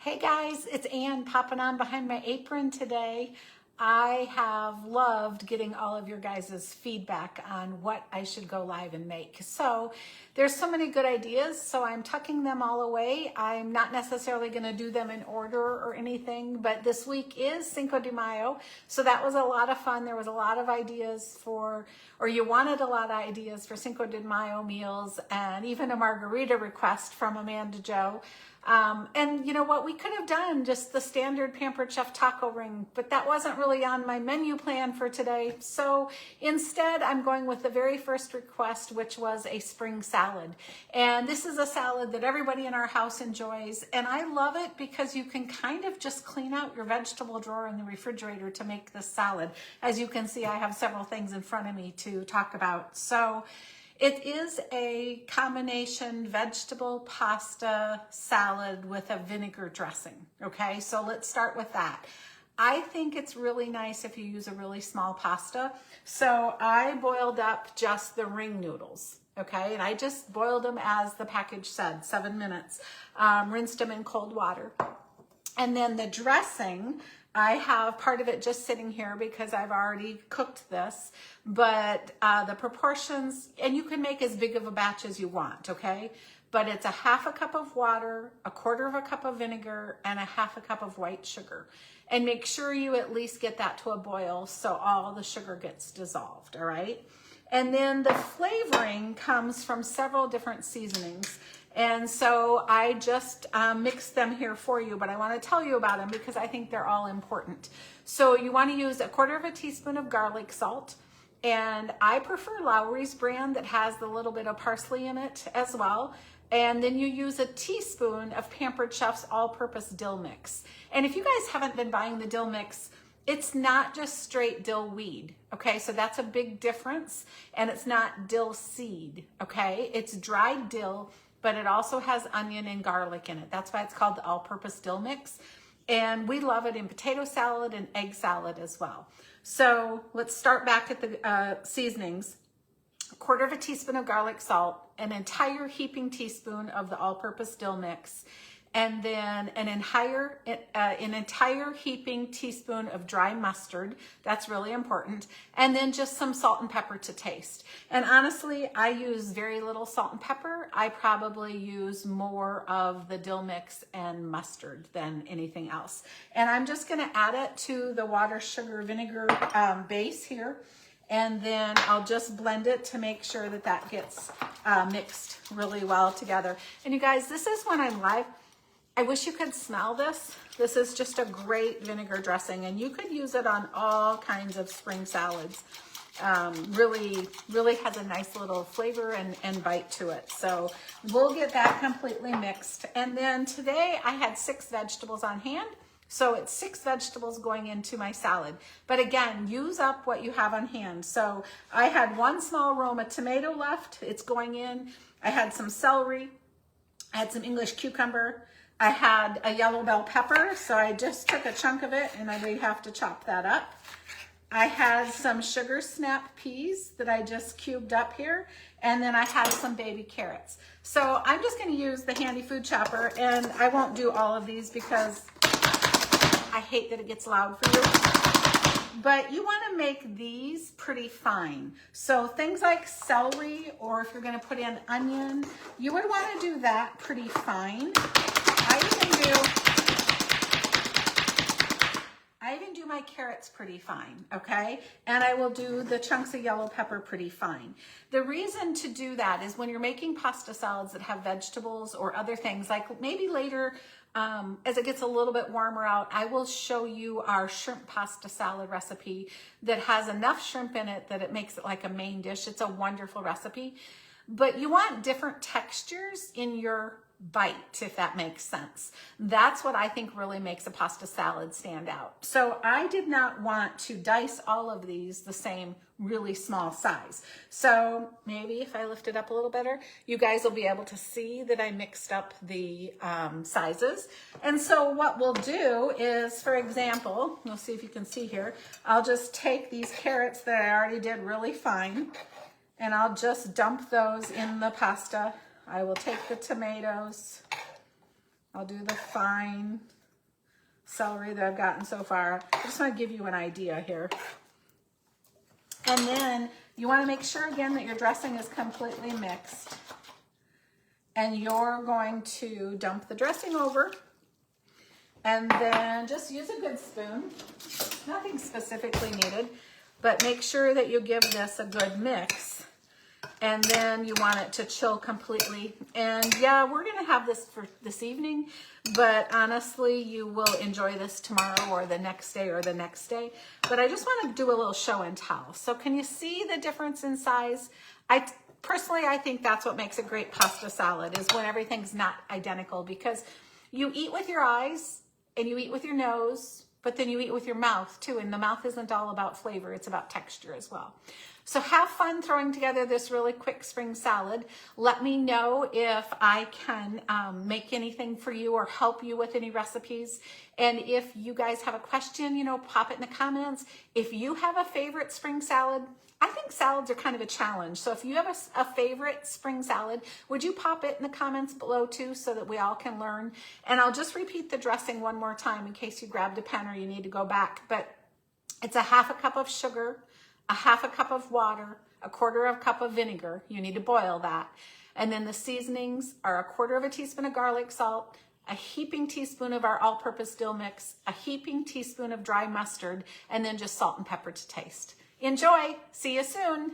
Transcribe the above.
Hey guys, it's Ann popping on behind my apron today. I have loved getting all of your guys' feedback on what I should go live and make. So there's so many good ideas, so I'm tucking them all away. I'm not necessarily going to do them in order or anything, but this week is Cinco de Mayo, so that was a lot of fun. There was a lot of ideas you wanted a lot of ideas for Cinco de Mayo meals, and even a margarita request from Amanda Joe. And you know what, we could have done just the standard Pampered Chef taco ring, but that wasn't really on my menu plan for today. So instead, I'm going with the very first request, which was a spring salad. And this is a salad that everybody in our house enjoys. And I love it because you can kind of just clean out your vegetable drawer in the refrigerator to make this salad. As you can see, I have several things in front of me to talk about. So it is a combination vegetable pasta salad with a vinegar dressing, okay? So let's start with that. I think it's really nice if you use a really small pasta. So I boiled up just the ring noodles, okay? And I just boiled them as the package said, 7 minutes. Rinsed them in cold water. And then the dressing, I have part of it just sitting here because I've already cooked this, but the proportions, and you can make as big of a batch as you want, okay? But it's a half a cup of water, a quarter of a cup of vinegar, and a half a cup of white sugar. And make sure you at least get that to a boil so all the sugar gets dissolved, all right? And then the flavoring comes from several different seasonings. And so I just mixed them here for you, but I want to tell you about them because I think they're all important. So you want to use a quarter of a teaspoon of garlic salt. And I prefer Lawry's brand that has the little bit of parsley in it as well. And then you use a teaspoon of Pampered Chef's all-purpose dill mix. And if you guys haven't been buying the dill mix, it's not just straight dill weed, okay? So that's a big difference. And it's not dill seed, okay? It's dried dill, but it also has onion and garlic in it. That's why it's called the all-purpose dill mix. And we love it in potato salad and egg salad as well. So let's start back at the seasonings. A quarter of a teaspoon of garlic salt, an entire heaping teaspoon of the all-purpose dill mix, and then an entire heaping teaspoon of dry mustard. That's really important. And then just some salt and pepper to taste. And honestly, I use very little salt and pepper. I probably use more of the dill mix and mustard than anything else. And I'm just gonna add it to the water, sugar, vinegar base here. And then I'll just blend it to make sure that that gets mixed really well together. And you guys, this is when I'm live. I wish you could smell this. This is just a great vinegar dressing, and you could use it on all kinds of spring salads. Really has a nice little flavor and bite to it. So we'll get that completely mixed. And then today I had 6 vegetables on hand. So it's 6 vegetables going into my salad. But again, use up what you have on hand. So I had 1 small Roma tomato left. It's going in. I had some celery. I had some English cucumber. I had a yellow bell pepper, so I just took a chunk of it and we have to chop that up. I had some sugar snap peas that I just cubed up here, and then I had some baby carrots. So I'm just going to use the handy food chopper, and I won't do all of these because I hate that it gets loud for you. But you want to make these pretty fine. So things like celery, or if you're going to put in onion, you would want to do that pretty fine. I even do my carrots pretty fine, okay? And I will do the chunks of yellow pepper pretty fine. The reason to do that is when you're making pasta salads that have vegetables or other things, like maybe later, as it gets a little bit warmer out, I will show you our shrimp pasta salad recipe that has enough shrimp in it that it makes it like a main dish. It's a wonderful recipe. But you want different textures in your bite, if that makes sense. That's what I think really makes a pasta salad stand out. So I did not want to dice all of these the same really small size. So maybe if I lift it up a little better, you guys will be able to see that I mixed up the sizes. And so what we'll do is, for example, we'll see if you can see here, I'll just take these carrots that I already did really fine, and I'll just dump those in the pasta. I will take the tomatoes. I'll do the fine celery that I've gotten so far. I just want to give you an idea here. And then you want to make sure again that your dressing is completely mixed. And you're going to dump the dressing over. And then just use a good spoon. Nothing specifically needed, but make sure that you give this a good mix. And then you want it to chill completely. And yeah, we're going to have this for this evening, but honestly, you will enjoy this tomorrow or the next day or the next day. But I just want to do a little show and tell. So can you see the difference in size? Personally, I think that's what makes a great pasta salad, is when everything's not identical, because you eat with your eyes and you eat with your nose, but then you eat with your mouth too. And the mouth isn't all about flavor, it's about texture as well. So have fun throwing together this really quick spring salad. Let me know if I can make anything for you or help you with any recipes. And if you guys have a question, pop it in the comments. If you have a favorite spring salad, I think salads are kind of a challenge. So if you have a favorite spring salad, would you pop it in the comments below too, so that we all can learn? And I'll just repeat the dressing one more time in case you grabbed a pen or you need to go back. But it's a 1/2 cup of sugar, a 1/2 cup of water, a 1/4 cup of vinegar. You need to boil that. And then the seasonings are a 1/4 teaspoon of garlic salt, a heaping teaspoon of our all-purpose dill mix, a heaping teaspoon of dry mustard, and then just salt and pepper to taste. Enjoy. See you soon.